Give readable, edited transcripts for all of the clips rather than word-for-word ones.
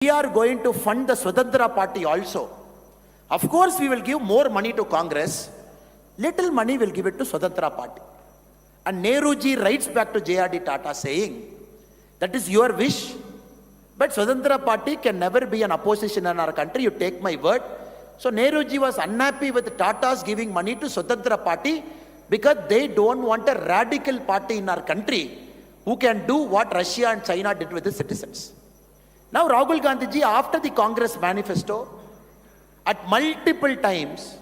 We are going to fund the Swatantra party also. Of course, we will give more money to Congress. Little money we'll give it to Swatantra party. And Nehruji writes back to J.R.D. Tata saying, that is your wish, but Swatantra party can never be an opposition in our country, you take my word. So Nehruji was unhappy with Tata's giving money to Swatantra party because they don't want a radical party in our country who can do what Russia and China did with the citizens. Now Rahul Gandhiji, after the Congress manifesto, at multiple times,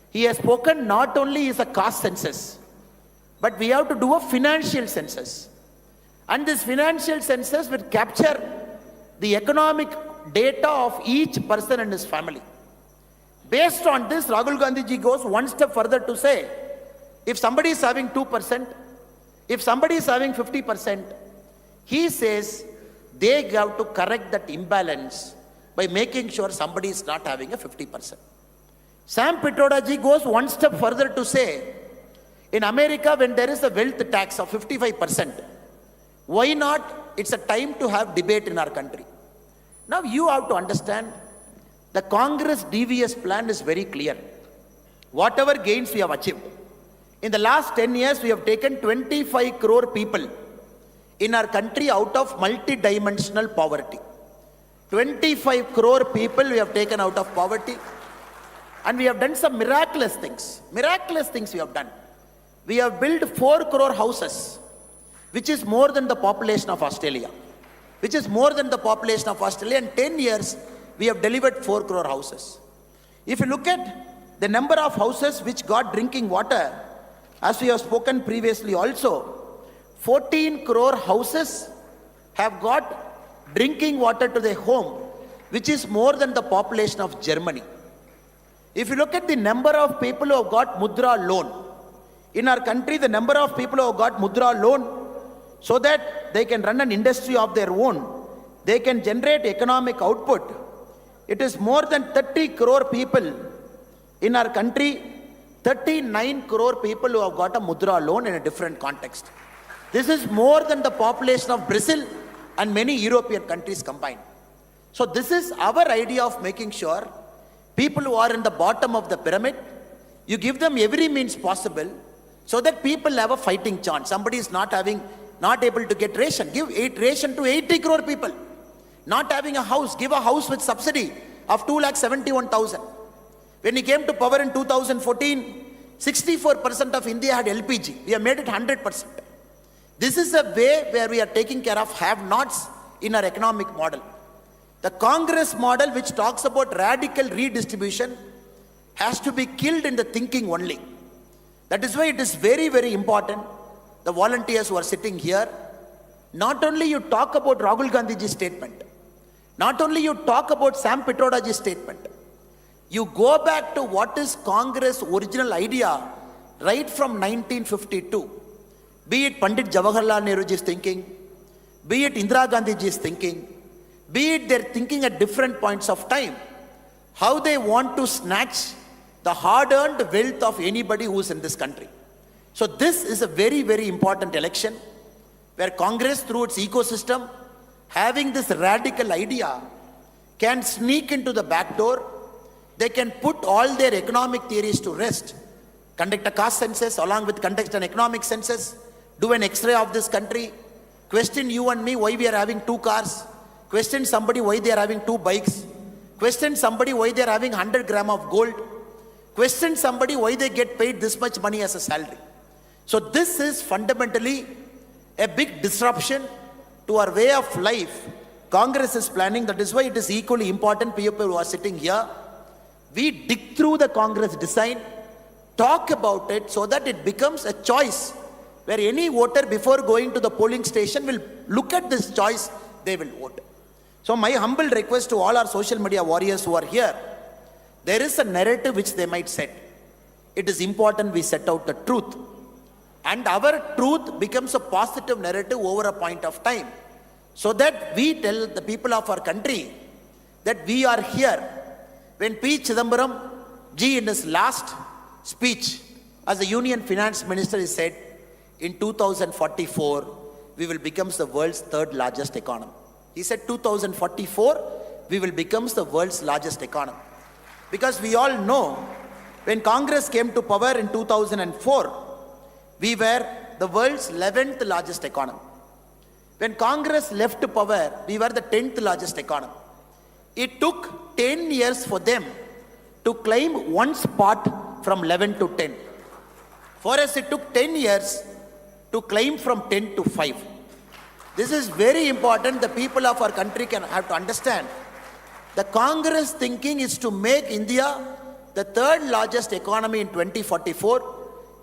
he has spoken not only is a caste census, but we have to do a financial census. And this financial census will capture the economic data of each person and his family. Based on this, Rahul Gandhiji goes one step further to say, if somebody is having 2%, if somebody is having 50%, he says they have to correct that imbalance by making sure somebody is not having a 50%. Sam Pitrodaji goes one step further to say, in America, when there is a wealth tax of 55%, why not? It's a time to have debate in our country. Now you have to understand, the Congress devious plan is very clear. Whatever gains we have achieved, in the last 10 years, we have taken 25 crore people in our country out of multi-dimensional poverty. 25 crore people we have taken out of poverty. And we have done some miraculous things. Miraculous things we have done. We have built 4 crore houses, which is more than the population of Australia. Which is more than the population of Australia. In 10 years, we have delivered 4 crore houses. If you look at the number of houses which got drinking water, as we have spoken previously also, 14 crore houses have got drinking water to their home, which is more than the population of Germany. If you look at the number of people who have got Mudra loan, in our country, the number of people who have got Mudra loan, so that they can run an industry of their own, they can generate economic output. It is more than 30 crore people in our country, 39 crore people who have got a Mudra loan in a different context. This is more than the population of Brazil and many European countries combined. So this is our idea of making sure people who are in the bottom of the pyramid, you give them every means possible so that people have a fighting chance. Somebody is not able to get ration. Give ration to 80 crore people. Not having a house, give a house with subsidy of 2,71,000. When he came to power in 2014, 64% of India had LPG. We have made it 100%. This is a way where we are taking care of have-nots in our economic model. The Congress model, which talks about radical redistribution, has to be killed in the thinking only. That is why it is very, very important, the volunteers who are sitting here, not only you talk about Rahul Gandhiji's statement, not only you talk about Sam Pitrodaji's statement, you go back to what is Congress' original idea right from 1952. Be it Pandit Jawaharlal Nehruji's thinking, be it Indira Gandhiji's thinking, be it their thinking at different points of time, how they want to snatch the hard-earned wealth of anybody who is in this country. So this is a very, very important election where Congress, through its ecosystem, having this radical idea, can sneak into the back door. They can put all their economic theories to rest, conduct a caste census along with conduct an economic census, do an X-ray of this country, question you and me why we are having 2 cars, question somebody why they are having 2 bikes, question somebody why they are having 100 grams of gold, question somebody why they get paid this much money as a salary. So this is fundamentally a big disruption to our way of life. Congress is planning. That is why it is equally important, people who are sitting here, we dig through the Congress design, talk about it so that it becomes a choice where any voter before going to the polling station will look at this choice, they will vote. So my humble request to all our social media warriors who are here, there is a narrative which they might set. It is important we set out the truth. And our truth becomes a positive narrative over a point of time. So that we tell the people of our country that we are here. When P. Chidambaram ji in his last speech as a Union Finance Minister, he said, in 2044, we will become the world's 3rd largest economy. He said 2044, we will become the world's largest economy. Because we all know, when Congress came to power in 2004, we were the world's 11th largest economy. When Congress left power, we were the 10th largest economy. It took 10 years for them to climb one spot from 11 to 10. For us, it took 10 years to climb from 10 to 5. This is very important. The people of our country have to understand. The Congress thinking is to make India the third largest economy in 2044,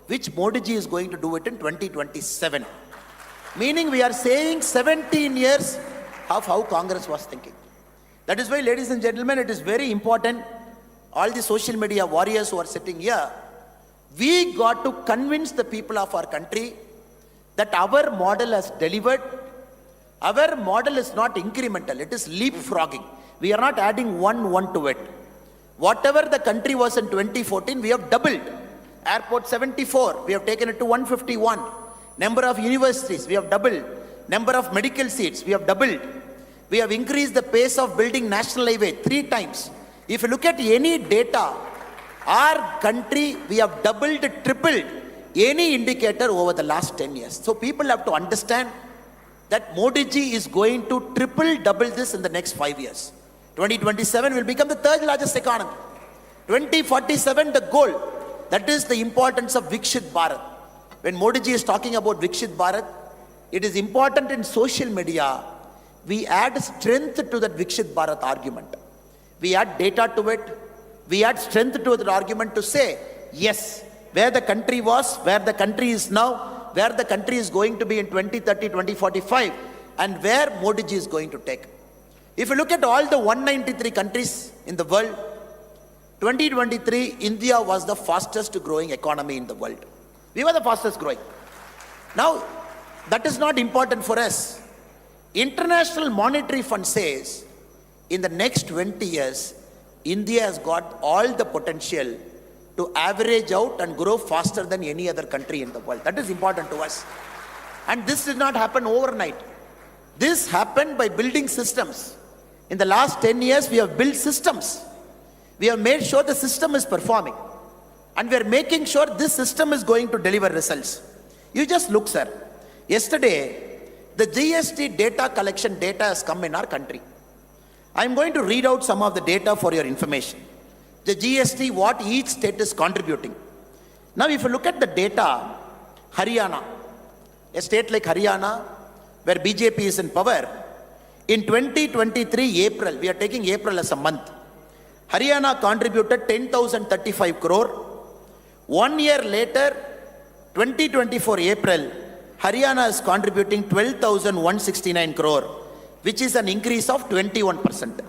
which Modi ji is going to do it in 2027. Meaning we are saying 17 years of how Congress was thinking. That is why, ladies and gentlemen, it is very important, all the social media warriors who are sitting here, we got to convince the people of our country that our model has delivered. Our model is not incremental, it is leapfrogging. We are not adding one to it. Whatever the country was in 2014, we have doubled. Airport 74, we have taken it to 151. Number of universities, we have doubled. Number of medical seats, we have doubled. We have increased the pace of building national highway 3 times. If you look at any data, our country, we have doubled, tripled any indicator over the last 10 years. So people have to understand that Modi ji is going to double this in the next 5 years. 2027 will become the third largest economy. 2047, the goal. That is the importance of Viksit Bharat. When Modi ji is talking about Viksit Bharat, it is important in social media. We add strength to that Viksit Bharat argument. We add data to it. We add strength to that argument to say, yes, where the country was, where the country is now, where the country is going to be in 2030, 2045, and where Modi ji is going to take. If you look at all the 193 countries in the world, 2023, India was the fastest growing economy in the world. We were the fastest growing. Now, that is not important for us. International Monetary Fund says, in the next 20 years, India has got all the potential to average out and grow faster than any other country in the world. That is important to us. And this did not happen overnight. This happened by building systems. In the last 10 years, we have built systems. We have made sure the system is performing. And we are making sure this system is going to deliver results. You just look, sir. Yesterday, the GST data collection data has come in our country. I am going to read out some of the data for your information. The GST, what each state is contributing. Now, if you look at the data, Haryana, a state like Haryana, where BJP is in power, in 2023 April, we are taking April as a month, Haryana contributed 10,035 crore. 1 year later, 2024 April, Haryana is contributing 12,169 crore, which is an increase of 21%.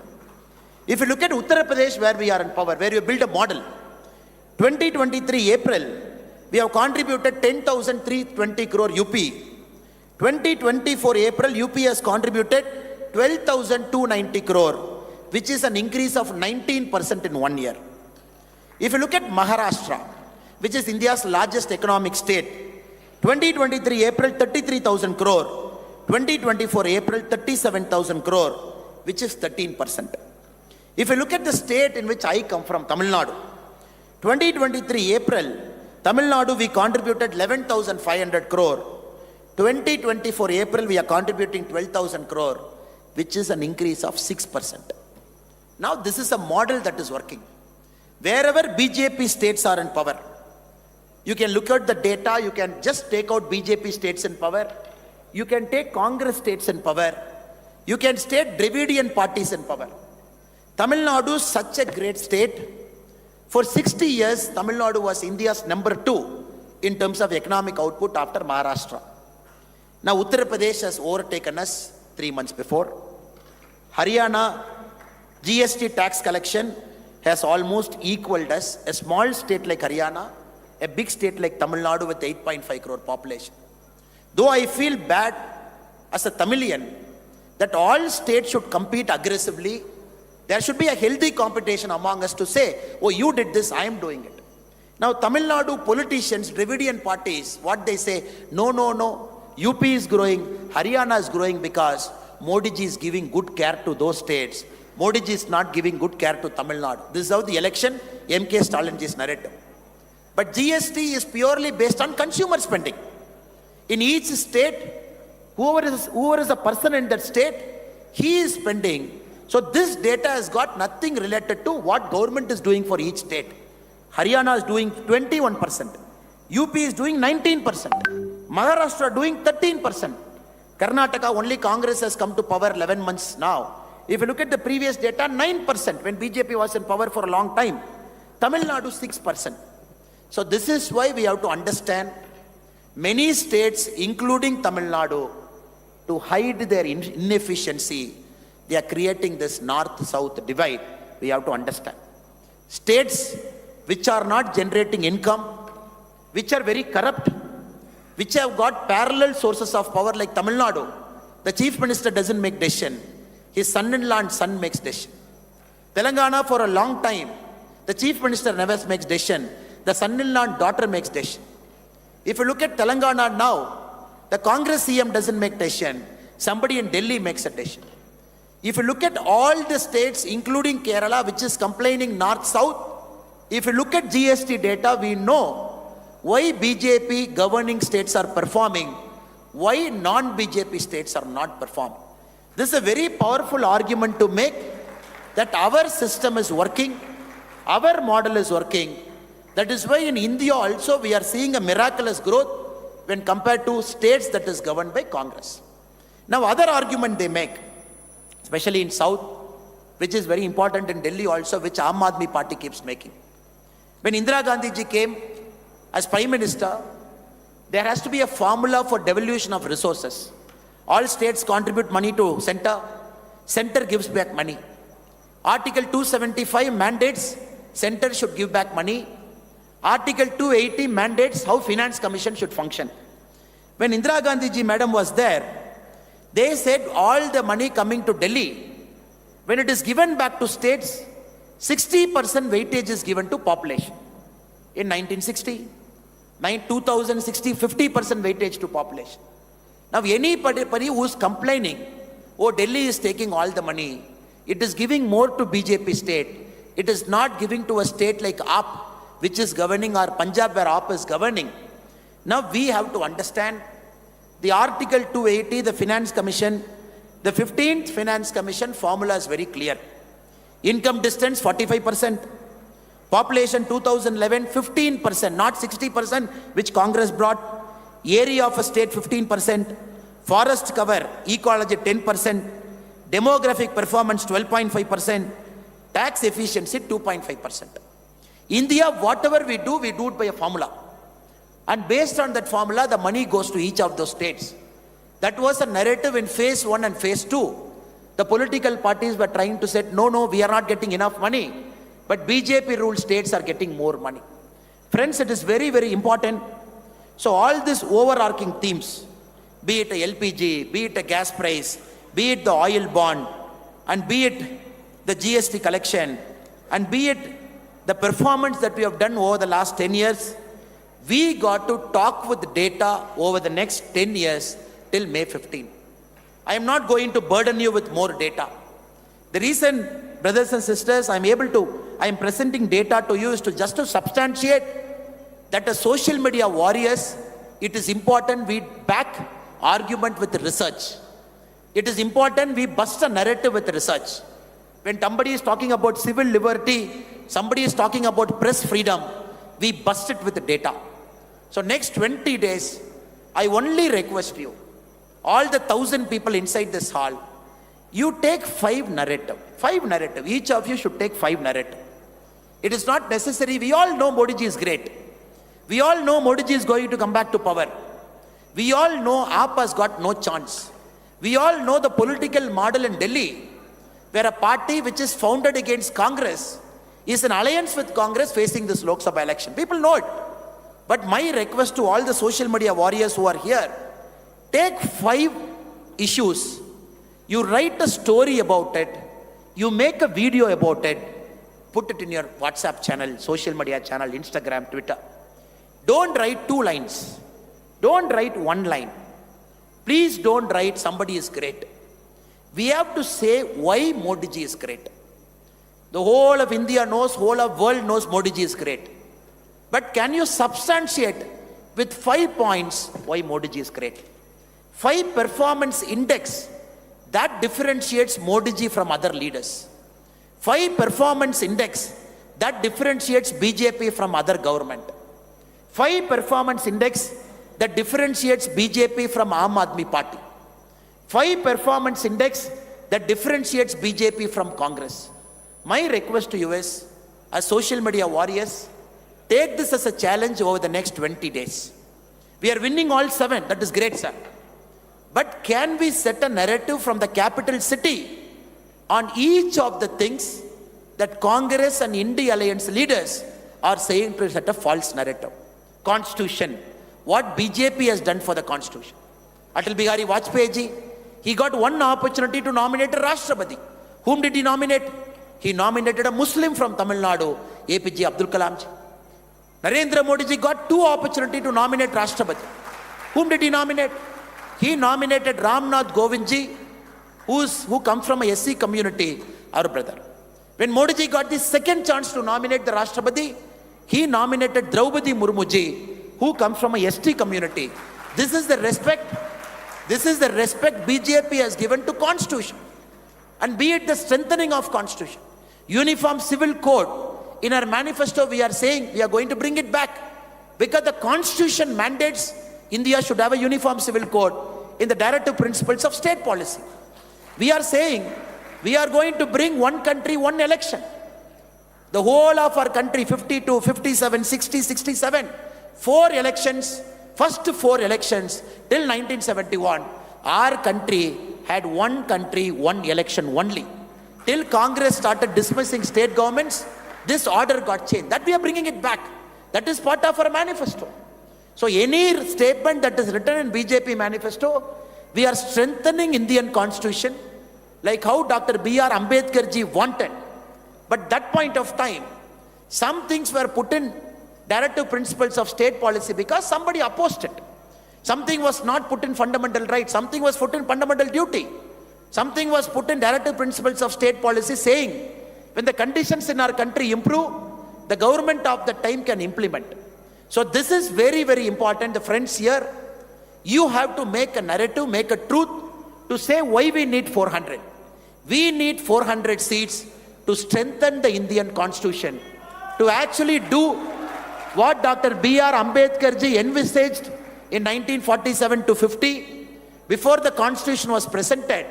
If you look at Uttar Pradesh, where we are in power, where you build a model, 2023 April, we have contributed 10,320 crore UP. 2024 April, UP has contributed 12,290 crore, which is an increase of 19% in 1 year. If you look at Maharashtra, which is India's largest economic state, 2023 April, 33,000 crore. 2024 April, 37,000 crore, which is 13%. If you look at the state in which I come from, Tamil Nadu, 2023 April, Tamil Nadu, we contributed 11,500 crore. 2024 April, we are contributing 12,000 crore, which is an increase of 6%. Now, this is a model that is working. Wherever BJP states are in power, you can look at the data, you can just take out BJP states in power, you can take Congress states in power, you can state Dravidian parties in power. Tamil Nadu is such a great state. For 60 years, Tamil Nadu was India's number 2 in terms of economic output after Maharashtra. Now, Uttar Pradesh has overtaken us 3 months before. Haryana, GST tax collection has almost equaled us. A small state like Haryana, a big state like Tamil Nadu with 8.5 crore population. Though I feel bad as a Tamilian that all states should compete aggressively, there should be a healthy competition among us to say, oh, you did this, I am doing it. Now, Tamil Nadu politicians, Dravidian parties, what they say, no, UP is growing, Haryana is growing because Modi ji is giving good care to those states. Modi ji is not giving good care to Tamil Nadu. This is how the election, MK Stalin ji's narrative. But GST is purely based on consumer spending. In each state, whoever is a person in that state, he is spending. So this data has got nothing related to what government is doing for each state. Haryana is doing 21%. UP is doing 19%. Maharashtra doing 13%. Karnataka, only Congress has come to power 11 months now. If you look at the previous data, 9% when BJP was in power for a long time. Tamil Nadu 6%. So this is why we have to understand many states, including Tamil Nadu, to hide their inefficiency, they are creating this north-south divide. We have to understand. States which are not generating income, which are very corrupt, which have got parallel sources of power like Tamil Nadu, the chief minister doesn't make decision. His son-in-law and son makes decision. Telangana for a long time, the chief minister never makes decision. The son-in-law and daughter makes decision. If you look at Telangana now, the Congress CM doesn't make decision. Somebody in Delhi makes a decision. If you look at all the states, including Kerala, which is complaining north-south, if you look at GST data, we know why BJP governing states are performing, why non-BJP states are not performing. This is a very powerful argument to make that our system is working, our model is working. That is why in India also we are seeing a miraculous growth when compared to states that is governed by Congress. Now other argument they make, especially in South, which is very important in Delhi also, which Aam Aadmi Party keeps making. When Indira Gandhi ji came as Prime Minister, there has to be a formula for devolution of resources. All states contribute money to center gives back money. Article 275 mandates center should give back money. Article 280 mandates how Finance Commission should function. When Indira Gandhi ji madam was there, they said all the money coming to Delhi, when it is given back to states, 60% weightage is given to population. In 1960, 2060, 50% weightage to population. Now anybody who is complaining, oh Delhi is taking all the money, it is giving more to BJP state, it is not giving to a state like AAP, which is governing, or Punjab where AAP is governing. Now we have to understand the Article 280, the Finance Commission, the 15th Finance Commission formula is very clear. Income distance 45%, population 2011 15%, not 60% which Congress brought, area of a state 15%, forest cover, ecology 10%, demographic performance 12.5%, tax efficiency 2.5%. India, whatever we do it by a formula. And based on that formula, the money goes to each of those states. That was a narrative in phase 1 and phase 2. The political parties were trying to say, no, we are not getting enough money. But BJP ruled states are getting more money. Friends, it is very, very important. So all these overarching themes, be it a LPG, be it a gas price, be it the oil bond, and be it the GST collection, and be it the performance that we have done over the last 10 years, we got to talk with data over the next 10 years till May 15. I am not going to burden you with more data. The reason, brothers and sisters, I am presenting data to you is just to substantiate that as social media warriors, it is important we back argument with research. It is important we bust a narrative with research. When somebody is talking about civil liberty, somebody is talking about press freedom, we bust it with the data. So next 20 days, I only request you, all the 1,000 people inside this hall, you take 5 narrative. Each of you should take 5 narrative. It is not necessary. We all know Modi ji is great. We all know Modi ji is going to come back to power. We all know AAP has got no chance. We all know the political model in Delhi, where a party which is founded against Congress is an alliance with Congress facing this Lok Sabha election. People know it. But my request to all the social media warriors who are here, take 5 issues, you write a story about it, you make a video about it, put it in your WhatsApp channel, social media channel, Instagram, Twitter. Don't write 2 lines. Don't write 1 line. Please don't write somebody is great. We have to say why Modi ji is great. The whole of India knows, whole of world knows Modi ji is great. But can you substantiate with 5 points why Modi ji is great? 5 performance index that differentiates Modi ji from other leaders. 5 performance index that differentiates BJP from other government. 5 performance index that differentiates BJP from Aam Aadmi Party. 5 performance index that differentiates BJP from Congress. My request to you is, as social media warriors, take this as a challenge over the next 20 days. We are winning all 7, that is great, sir. But can we set a narrative from the capital city on each of the things that Congress and India Alliance leaders are saying to set a false narrative? Constitution, what BJP has done for the Constitution. Atal Bihari Vajpayee ji, he got one opportunity to nominate a Rashtrapati. Whom did he nominate? He nominated a Muslim from Tamil Nadu, APJ Abdul Kalam ji. Narendra Modi ji got 2 opportunities to nominate Rashtrapati. Whom did he nominate? He nominated Ramnath Govind ji, who comes from a SC community, our brother. When Modi ji got the second chance to nominate the Rashtrapati, he nominated Draupadi Murmu ji, who comes from a ST community. This is the respect BJP has given to Constitution. And be it the strengthening of Constitution. Uniform Civil Code, in our manifesto we are saying we are going to bring it back. Because the Constitution mandates India should have a Uniform Civil Code in the directive principles of state policy. We are saying we are going to bring one country, one election. The whole of our country, 52, 57, 60, 67, 4 elections, first 4 elections till 1971, our country had one country, one election only. Till Congress started dismissing state governments, this order got changed. That we are bringing it back. That is part of our manifesto. So any statement that is written in BJP manifesto, we are strengthening Indian Constitution like how Dr. B.R. Ambedkar ji wanted. But that point of time, some things were put in directive principles of state policy because somebody opposed it. Something was not put in fundamental right. Something was put in fundamental duty. Something was put in directive principles of state policy saying when the conditions in our country improve, the government of the time can implement. So this is very, very important. The friends here, you have to make a narrative, make a truth to say why we need 400. We need 400 seats to strengthen the Indian Constitution, to actually do what Dr. B.R. Ambedkar ji envisaged in 1947 to 50, before the Constitution was presented,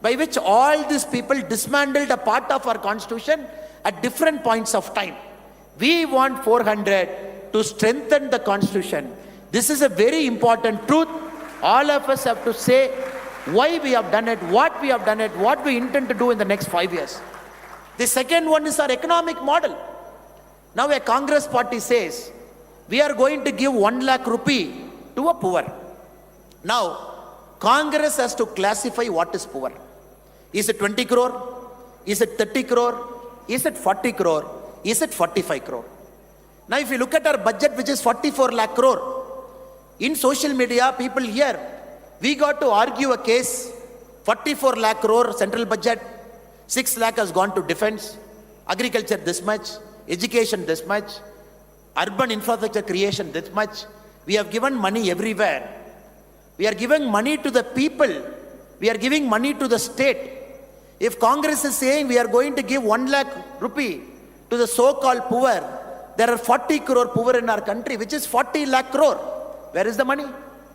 by which all these people dismantled a part of our Constitution at different points of time. We want 400 to strengthen the Constitution. This is a very important truth. All of us have to say why we have done it, what we have done it, what we intend to do in the next 5 years. The second one is our economic model. Now a Congress party says, we are going to give 1 lakh rupee to a poor. Now, Congress has to classify what is poor. Is it 20 crore? Is it 30 crore? Is it 40 crore? Is it 45 crore? Now, if you look at our budget, which is 44 lakh crore, in social media, people here, we got to argue a case, 44 lakh crore central budget, 6 lakh has gone to defense, agriculture this much, education this much, urban infrastructure creation this much. We have given money everywhere. We are giving money to the people. We are giving money to the state. If Congress is saying we are going to give 1 lakh rupee to the so-called poor, there are 40 crore poor in our country, which is 40 lakh crore. Where is the money?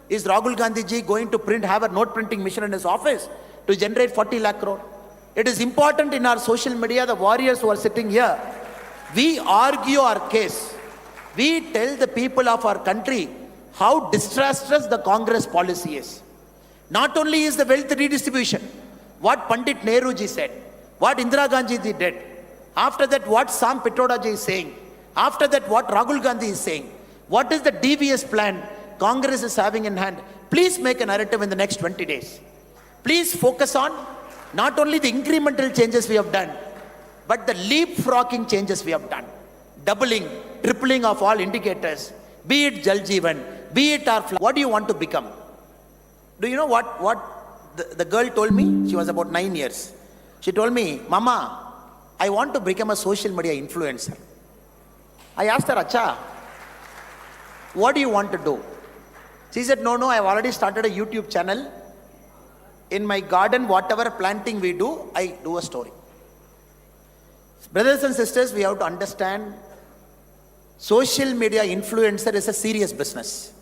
Is Rahul Gandhi ji going to have a note printing machine in his office to generate 40 lakh crore? It is important in our social media, the warriors who are sitting here, we argue our case. We tell the people of our country how disastrous the Congress policy is. Not only is the wealth redistribution, what Pandit Nehru ji said, what Indira Gandhi ji did, after that what Sam Pitroda ji is saying, after that what Rahul Gandhi is saying, what is the devious plan Congress is having in hand. Please make a narrative in the next 20 days. Please focus on not only the incremental changes we have done, but the leapfrogging changes we have done. Doubling, tripling of all indicators, be it Jal Jeevan, be it our flag. What do you want to become? Do you know what the girl told me, she was about 9 years. She told me, Mama, I want to become a social media influencer. I asked her, Acha, what do you want to do? She said, no, I have already started a YouTube channel. In my garden, whatever planting we do, I do a story. Brothers and sisters, we have to understand, social media influencer is a serious business.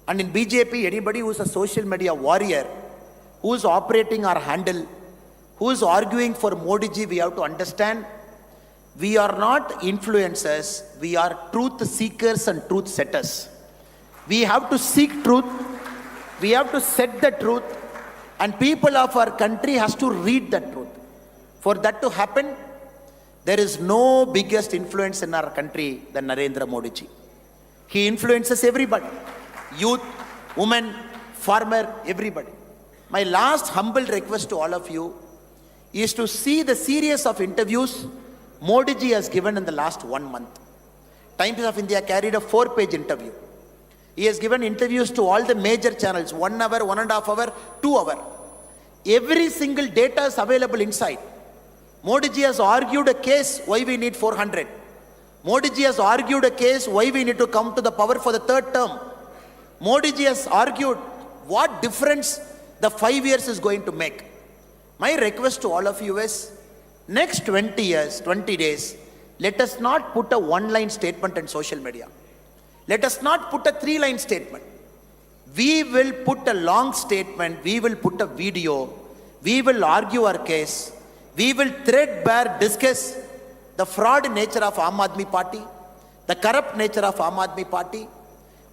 And in BJP, anybody who is a social media warrior, who is operating our handle, who is arguing for Modi ji, we have to understand, we are not influencers, we are truth seekers and truth setters. We have to seek truth, we have to set the truth, and people of our country has to read the truth. For that to happen, there is no biggest influence in our country than Narendra Modi ji. He influences everybody, youth, women, farmer, everybody. My last humble request to all of you is to see the series of interviews Modi ji has given in the last 1 month. Times of India carried a 4-page interview. He has given interviews to all the major channels, 1 hour, 1.5 hour, 2 hour. Every single data is available inside. Modi ji has argued a case why we need 400. Modi ji has argued a case why we need to come to the power for the 3rd term. Modi ji has argued what difference the 5 years is going to make. My request to all of you is, next 20 years, 20 days, let us not put a 1-line statement in social media. Let us not put a 3-line statement. We will put a long statement, we will put a video, we will argue our case, we will threadbare discuss the fraud nature of Aam Aadmi Party, the corrupt nature of Aam Aadmi Party.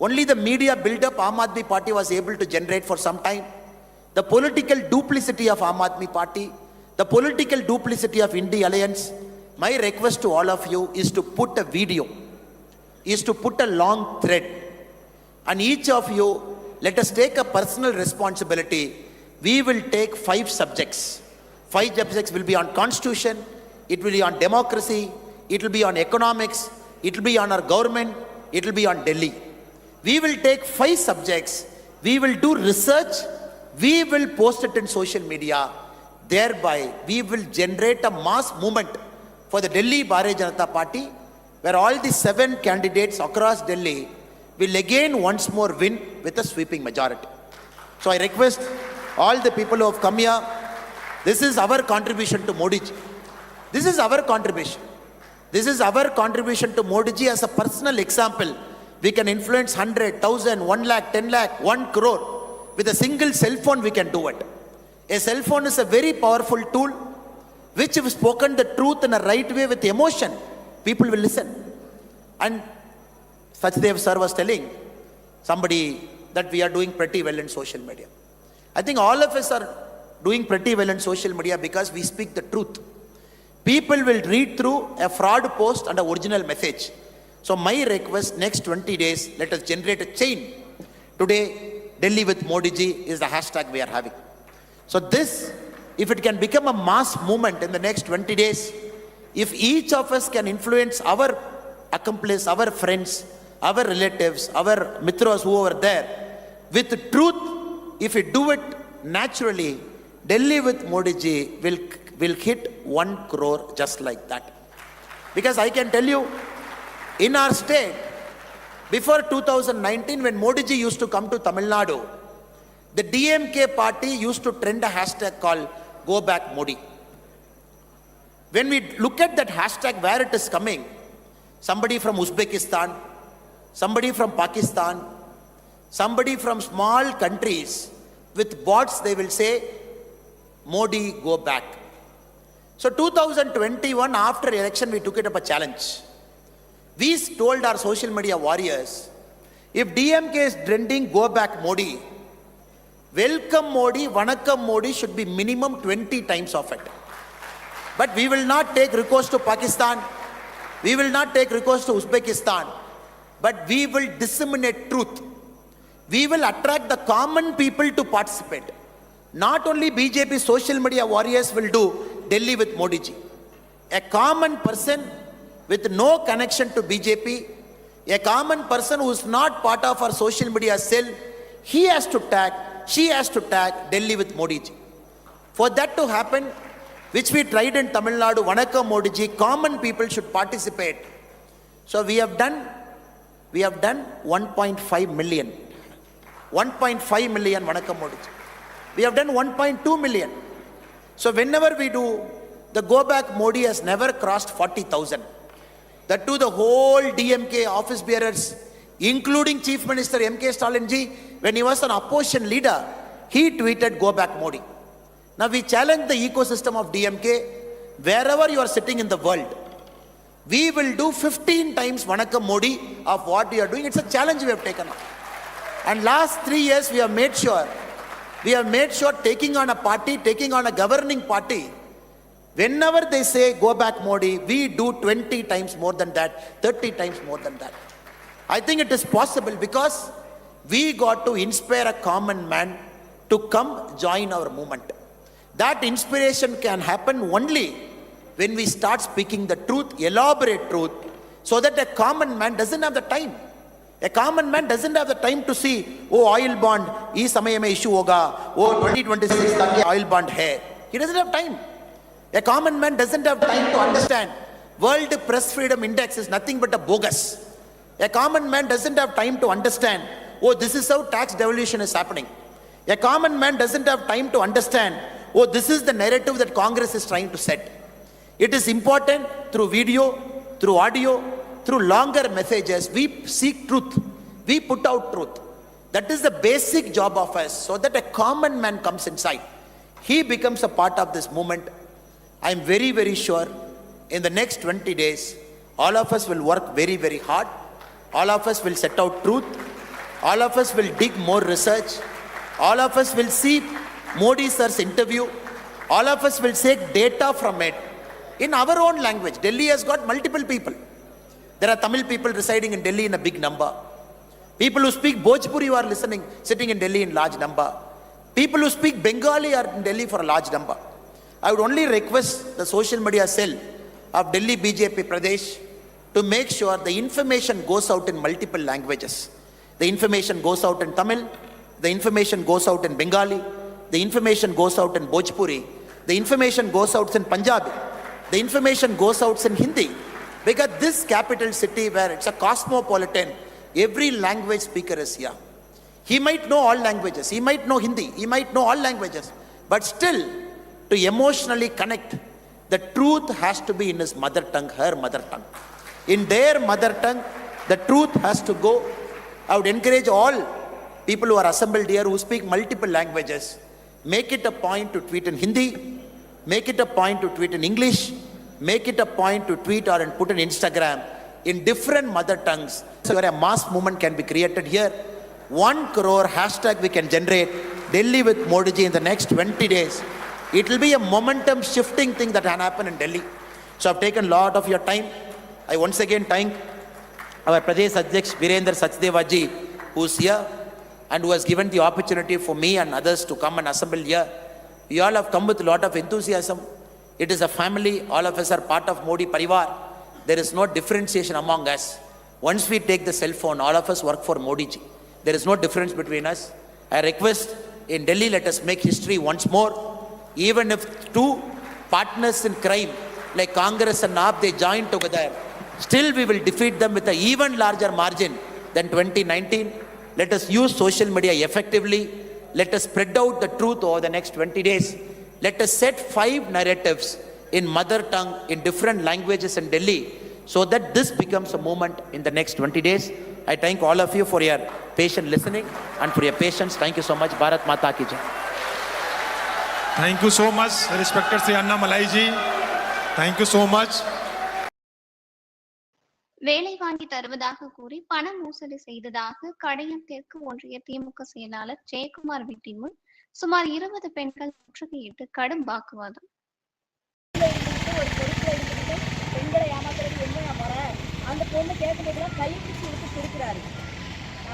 Only the media build-up Aam Aadmi Party was able to generate for some time. The political duplicity of Aam Aadmi Party, the political duplicity of India Alliance. My request to all of you is to put a video, is to put a long thread. And each of you, let us take a personal responsibility. We will take 5 subjects. 5 subjects will be on constitution, it will be on democracy, it will be on economics, it will be on our government, it will be on Delhi. We will take 5 subjects, we will do research, we will post it in social media. Thereby, we will generate a mass movement for the Delhi Bharatiya Janata Party, where all the 7 candidates across Delhi will again once more win with a sweeping majority. So I request all the people who have come here, this is our contribution to Modi ji. This is our contribution. This is our contribution to Modi ji as a personal example. We can influence 100, 1,000, 1 lakh, 10 lakh, 1 crore. With a single cell phone, we can do it. A cell phone is a very powerful tool, which if spoken the truth in a right way with emotion, people will listen. And Sachdev sir was telling somebody that we are doing pretty well in social media. I think all of us are doing pretty well in social media because we speak the truth. People will read through a fraud post and an original message. So my request, next 20 days, let us generate a chain. Today, Delhi with Modi ji is the hashtag we are having. So this, if it can become a mass movement in the next 20 days, if each of us can influence our accomplice, our friends, our relatives, our mitras who are there, with truth, if we do it naturally, Delhi with Modi ji will hit 1 crore just like that. Because I can tell you, in our state, before 2019, when Modi ji used to come to Tamil Nadu, the DMK party used to trend a hashtag called Go Back Modi. When we look at that hashtag, where it is coming, somebody from Uzbekistan, somebody from Pakistan, somebody from small countries, with bots they will say, Modi go back. So 2021, after election, we took it up a challenge. We told our social media warriors, if DMK is trending go back Modi, welcome Modi, vanakkam Modi should be minimum 20 times of it. But we will not take recourse to Pakistan, we will not take recourse to Uzbekistan, but we will disseminate truth. We will attract the common people to participate. Not only BJP social media warriors will do Delhi with Modi ji. A common person with no connection to BJP, a common person who is not part of our social media cell, he has to tag she has to tag Delhi with Modi ji. For that to happen, which we tried in Tamil Nadu, Vanakkam Modi ji, common people should participate. So we have done 1.5 million. 1.5 million Vanakkam Modi ji. We have done 1.2 million. So whenever we do, the go back Modi has never crossed 40,000. That to the whole DMK office bearers, including Chief Minister MK Stalin ji, when he was an opposition leader, he tweeted go back Modi. Now we challenge the ecosystem of DMK, wherever you are sitting in the world, we will do 15 times Vanakkam Modi of what we are doing. It's a challenge we have taken up. And last 3 years we have made sure taking on a party, taking on a governing party, whenever they say go back Modi, we do 20 times more than that, 30 times more than that. I think it is possible because we got to inspire a common man to come join our movement. That inspiration can happen only when we start speaking the truth, elaborate truth, so that a common man doesn't have the time. A common man doesn't have the time to see, oh, oil bond, is samay mein issue hoga, oh, 2026 tak oil bond hai. He doesn't have time. A common man doesn't have time to understand World Press Freedom Index is nothing but a bogus. A common man doesn't have time to understand, oh, this is how tax devolution is happening. A common man doesn't have time to understand, oh, this is the narrative that Congress is trying to set. It is important through video, through audio, through longer messages, we seek truth. We put out truth. That is the basic job of us, so that a common man comes inside. He becomes a part of this movement. I am very, very sure in the next 20 days, all of us will work very, very hard. All of us will set out truth. All of us will dig more research. All of us will see Modi sir's interview. All of us will take data from it in our own language. Delhi has got multiple people. There are Tamil people residing in Delhi in a big number. People who speak Bhojpuri who are sitting in Delhi in large number. People who speak Bengali are in Delhi for a large number. I would only request the social media cell of Delhi BJP Pradesh to make sure the information goes out in multiple languages. The information goes out in Tamil, the information goes out in Bengali, the information goes out in Bhojpuri, the information goes out in Punjabi, the information goes out in Hindi. Because this capital city where it's a cosmopolitan, every language speaker is here. He might know all languages, he might know Hindi, he might know all languages, but still to emotionally connect, the truth has to be in his mother tongue, her mother tongue. In their mother tongue, the truth has to go. I would encourage all people who are assembled here who speak multiple languages, make it a point to tweet in Hindi, make it a point to tweet in English, make it a point to tweet or and put on Instagram in different mother tongues. So where a mass movement can be created here. 1 crore hashtag we can generate Delhi with Modi ji in the next 20 days. It will be a momentum shifting thing that can happen in Delhi. So I've taken a lot of your time. I once again thank our Pradesh Adhyaksh Virendra Sachdeva ji, who's here and who has given the opportunity for me and others to come and assemble here. You all have come with a lot of enthusiasm. It is a family. All of us are part of Modi Parivar. There is no differentiation among us. Once we take the cell phone, all of us work for Modi ji. There is no difference between us. I request in Delhi, let us make history once more. Even if two partners in crime like Congress and AAP, they join together, still we will defeat them with an even larger margin than 2019. Let us use social media effectively. Let us spread out the truth over the next 20 days. Let us set 5 narratives in mother tongue in different languages in Delhi so that this becomes a movement in the next 20 days. I thank all of you for your patient listening and for your patience. Thank you so much. Bharat Mata ki jai. Thank you so much, respected Sri Anna Malai ji. Thank you so much. வேலை வாங்கி தருவதாக கூறி பண மோசடி செய்ததாக கடையம் தெற்கு ஒன்றிய திமுக செயலாளர் ஜெயக்குமார் வீட்டின் முன் சுமார் 20 பெண்கள் முற்றுகையிட்டு கடும் வாக்குவாதம். பெண்களை ஏமாத்துறது என்ன முறை? அந்த பொண்ணு கேட்கும்போதுலாம் கைப்பிடிச்சு இழுத்து கொடுக்குறாரு.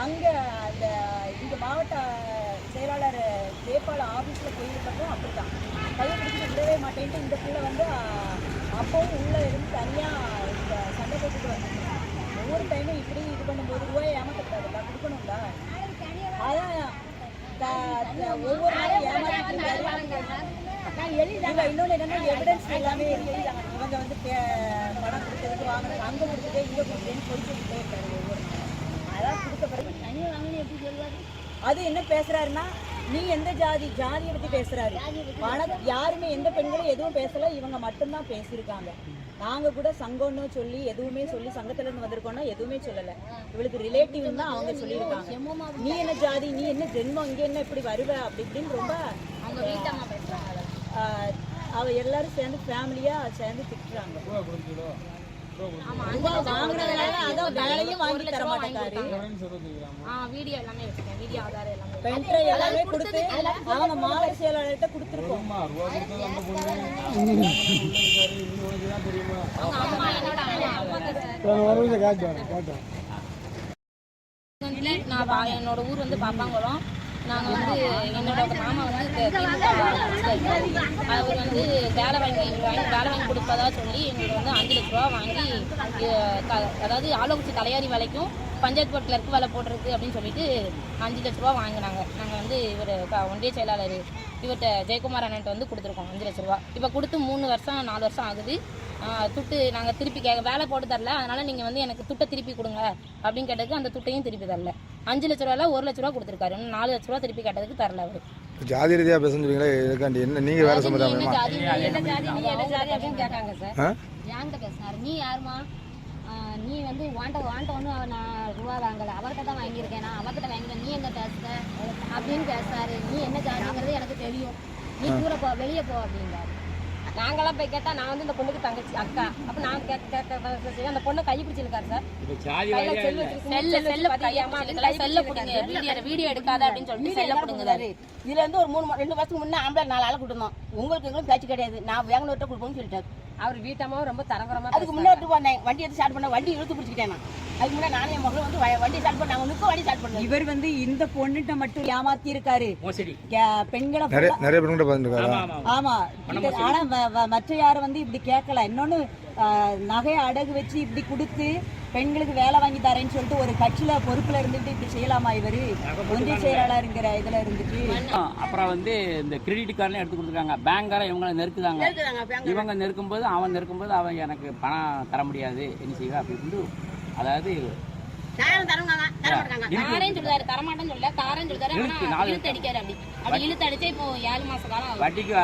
அங்கே அந்த இந்த மாவட்ட செயலாளர் ஜெயபால் ஆஃபீஸில் போயிருக்கப்போ அப்படித்தான் கையை பிடிச்சிட்டு விடவே மாட்டேன்ட்டு இந்த பிள்ளை வந்து அப்பவும் உள்ளே இருந்து தனியாக இந்த சண்டை போட்டுட்டு வந்துச்சு. ஒவ்வொரு டைமும் இப்படி இது பண்ணும்போது ரூபாயை ஏமாற்றக்கூடாதுல்ல, கொடுக்கணும்ல. அதான் ஒவ்வொரு நாளும் ஏமாத்திட்டு இன்னொன்று என்னன்னா எவிடன்ஸ் எல்லாமே இவங்க வந்து பணம் கொடுத்ததுக்கு வாங்கினது அங்கே கொடுத்துட்டு இங்கே கொடுத்தேன்னு சொல்லி சொல்லிட்டே இருக்காரு ஒவ்வொரு நாளும். அதான் கொடுத்த எப்படி சொல்லுவாரு? அது என்ன பேசுறாருன்னா, நீ எந்த ஜாதியை பற்றி பேசுறாரு. யாருமே எந்த பெண்களும் எதுவும் பேசல, இவங்க மட்டும்தான் பேசியிருக்காங்க. நாங்கள் கூட சங்கம்னு சொல்லி எதுவுமே சொல்லி சங்கத்திலேருந்து வந்திருக்கோம்னா எதுவுமே சொல்லலை. இவளுக்கு ரிலேட்டிவ் தான் அவங்க சொல்லியிருக்காங்க. நீ என்ன ஜாதி, நீ என்ன ஜென்மம், இங்கே என்ன இப்படி வருவ அப்படி இப்படின்னு ரொம்ப அவங்க வீட்டமாக பேசுகிறாங்க. அவ எல்லாரும் சேர்ந்து ஃபேமிலியாக சேர்ந்து திட்டுறாங்க. எல்லாமே கொடுத்து அவங்க மாவட்ட செயலாளர்கிட்ட கொடுத்துருக்கோம். என்னோட ஊர் வந்து பாப்பாங்குளம். நாங்கள் வந்து என்னோட மாமா வந்து அவர் வந்து வேலை வாங்கி கொடுப்பதா சொல்லி எங்களுக்கு வந்து 5 லட்ச ரூபா வாங்கி, அதாவது ஆலோசிச்சு தலையாரி வேலைக்கும் பஞ்சாயத்து போர்ட் கிளர்க்கு வேலை போட்டிருக்கு அப்படின்னு சொல்லிட்டு 5 லட்ச ரூபா வாங்கினாங்க. நாங்கள் வந்து இவர் ஒன்றிய செயலாளர் இவர்கிட்ட ஜெயக்குமார் அண்ணன்ட்ட வந்து கொடுத்துருக்கோம் 5 லட்ச ரூபா. இப்போ கொடுத்து 3 வருஷம் 4 வருஷம் ஆகுது. துட்டு நாங்கள் திருப்பி வேலை போட்டு தரல, அதனால் நீங்கள் வந்து எனக்கு துட்டை திருப்பி கொடுங்க அப்படின்னு கேட்டதுக்கு அந்த துட்டையும் திருப்பி தரல. 5 லட்ச ரூபாயில் 1 லட்ச ரூபா கொடுத்துருக்காரு. இன்னும் 4 லட்ச ரூபா திருப்பி கேட்டதுக்கு தரல அவர். ஜாதி ரீதியாக பேசுறீங்களா? இதுக்காண்டி என்ன நீங்கள் வேலை சம்பந்தமா என்ன ஜாதி அப்படின்னு கேட்காங்க சார். யான்கிட்ட பேசினாரு, நீ யாருமா, நீ வந்து வாண்ட ஒன்றும் நான் ரூபா வாங்கலை, அவர்கிட்ட தான் வாங்கியிருக்கேன், நான் அவர்கிட்ட வாங்கினேன், நீ என்ன பேசுற அப்படின்னு பேசுறாரு. நீ என்ன ஜாதிங்கிறது எனக்கு தெரியும், நீ தூர போ, வெளியே போ அப்படிங்கிறாரு. நாங்களாம் போய் கேட்டால் நான் வந்து இந்த பொண்ணுக்கு தங்கச்சி அக்கா. அப்போ நான் கேட்க அந்த பொண்ணை கை பிடிச்சிருக்காரு சார். செல்ல பிடிங்க, வீடியோ எடுக்காத அப்படின்னு சொல்லிட்டு செல்ல பிடிங்கிறாரு. இதுல இருந்து ஒரு 2 வருஷத்துக்கு முன்னே ஆம்பளை 4 ஆளை கொடுத்தோம். உங்களுக்கு எங்களுக்கு பேச்சு கிடையாது, நான் வேங்கனூர்ட்ட கொடுப்போம்னு சொல்லிட்டாரு. அவர் வீட்டமாவும் ரொம்ப தரகரமா. அதுக்கு முன்னாடி வந்தேன், வண்டி எடுத்து ஸ்டார்ட் பண்ண, வண்டி இழுத்து பிடிச்சிக்கிட்டேன். அதுக்கு முன்னாடி நானே என் மகளும் வந்து வண்டி ஸ்டார்ட் பண்ண, நாங்கள் வண்டி ஸ்டார்ட் பண்ணோம். இவர் வந்து இந்த பொண்ணுகிட்ட மட்டும் ஏமாத்தி இருக்காரு. பெண்களை நிறைய பெண்கிட்ட பார்த்துருக்காரு. ஆமா, ஆனா மற்ற யாரும் வந்து இப்படி கேட்கல. இன்னொன்னு நகையை அடகு வச்சு இப்படி கொடுத்து பெண்களுக்கு வேலை வாங்கி தரேன்னு சொல்லிட்டு ஒரு கட்சியில பொறுப்புல இருந்துட்டு இப்படி செய்யலாமா? இவரு ஒன்றிய செயலாளருங்கிற இதுல இருந்துட்டு அப்புறம் வந்து இந்த கிரெடிட் கார்டுலாம் எடுத்து கொடுத்துருக்காங்க. பேங்கார இவங்களை நெருக்குதாங்க. இவங்க நெருக்கும்போது அவன் எனக்கு பணம் தர முடியாது, என்ன செய்வா அப்படின்னு. அதாவது தரமாட்டேன்னு சொல்ல தாரன்னு சொல்லிட்டாரு. இழுத்து அடிக்காரு. அப்படி இழுத்து அடிச்சா இப்போ 7 மாச காலம் வட்டிக்கு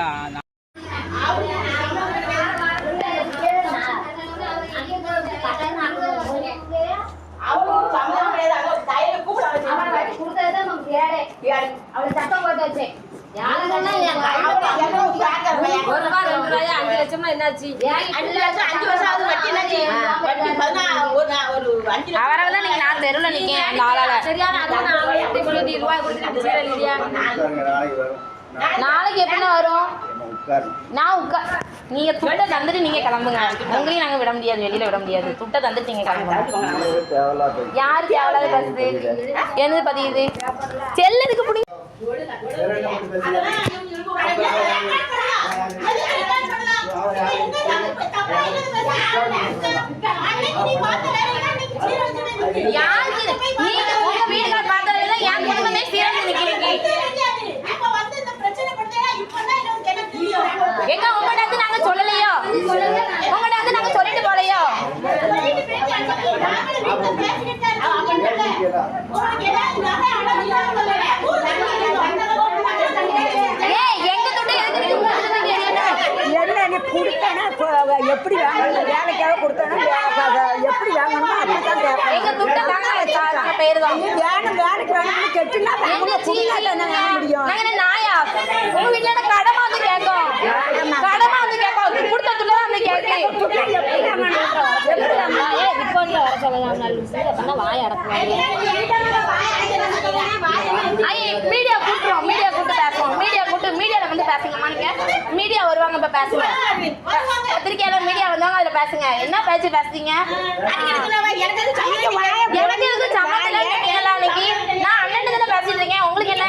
நாளைக்கு எப்படி வரும்? நீங்க துட்டை தந்துட்டு நீங்க கிளம்புங்க. உங்களையும் நாங்க விட முடியாது, வெளியில விட முடியாது. துட்டை தந்துட்டு நீங்க கிளம்புங்க. யாரு தேவையில்லாத பேசுது? என்னது பதியுது? செல்லதுக்கு பிடிக்கும். யாருக்கு நீங்க உங்க வீட்டுல பார்த்ததுல என் குடும்பமே சேர்ந்து நிக்கிறீங்க. எங்க உங்கள்ட்ட வந்து நாங்க சொல்லலையோ? உங்கள்ட்ட வந்து நாங்க சொல்லிட்டு போலையோ? எங்க துட்டு எப்படி வாங்கணும்? வேலைக்காக கொடுத்தோன்னா எப்படி வாங்கணுமோ அப்படித்தான் கேட்போம். எங்க துட்டு தாங்க பேரு தான் வேணும், வேலைக்கு வேணும்னு கெட்டுனா முடியும். நாயா உங்க வீட்டுல கடமை வந்து கேட்கும், கடமை வந்து கேட்கும். கொடுத்த துட்டு தான் வந்து கேட்கும். இப்போ நீ வர சொல்லலாம், வாய அடக்குவாங்க. மீடியா கூட்டுறோம், மீடியா கூட்டு பேசுவோம். மீடியால வந்து பேசுங்கம்மா. நீங்க மீடியா வருவாங்க, இப்ப பேசுங்க. பத்திரிக்கையால மீடியா வந்தாங்க, அதுல பேசுங்க. என்ன பேச்சு பேசுறீங்க? எனக்கு எதுக்கு சம்பளம் கேட்கலாம்? இன்னைக்கு நான் அண்ணன் தானே பேசிட்டு இருக்கேன். உங்களுக்கு என்ன?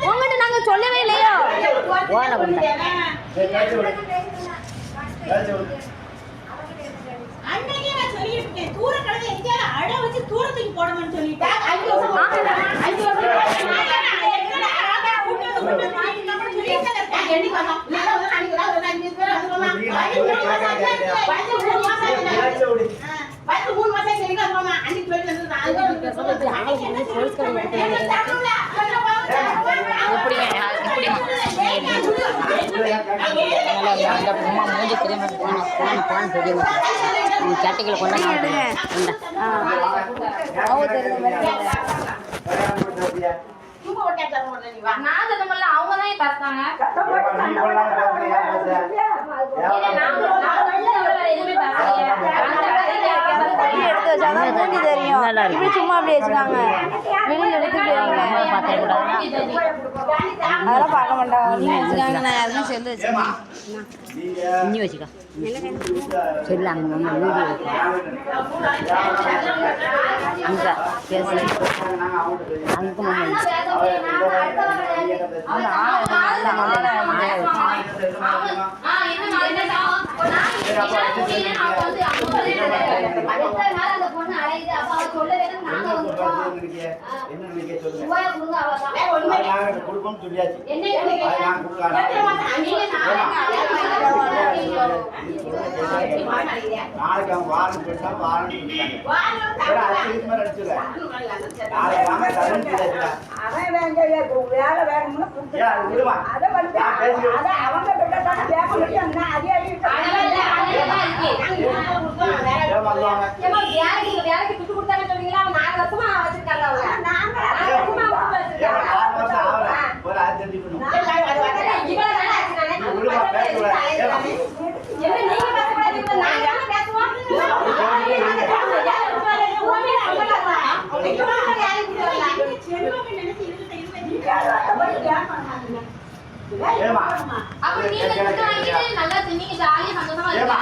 உங்ககிட்ட நாங்க சொல்லவே இல்லையோ? தூர கடை எங்கேயாவது அட வச்சு தூரத்துக்கு போடணும்னு சொல்லிட்டேன். சட்டைகளை கொண்டாங்க அவங்க தான் கத்தாங்க எடுத்து வச்சாதான் மூஞ்சி தெரியும். சும்மா அப்படி வச்சுக்காங்க. வெளியில எடுத்து அதெல்லாம் பார்க்க மாட்டாங்க. வச்சுக்காங்க. நான் யாருமே செல்லு வச்சுக்கேன். இன்னி வச்சுக்கோ. செல்லு அங்கே வீடியோ அங்கே பேசு அங்கே அப்படி நீங்க நல்லா நீங்க ஜாலியா சந்தோஷமா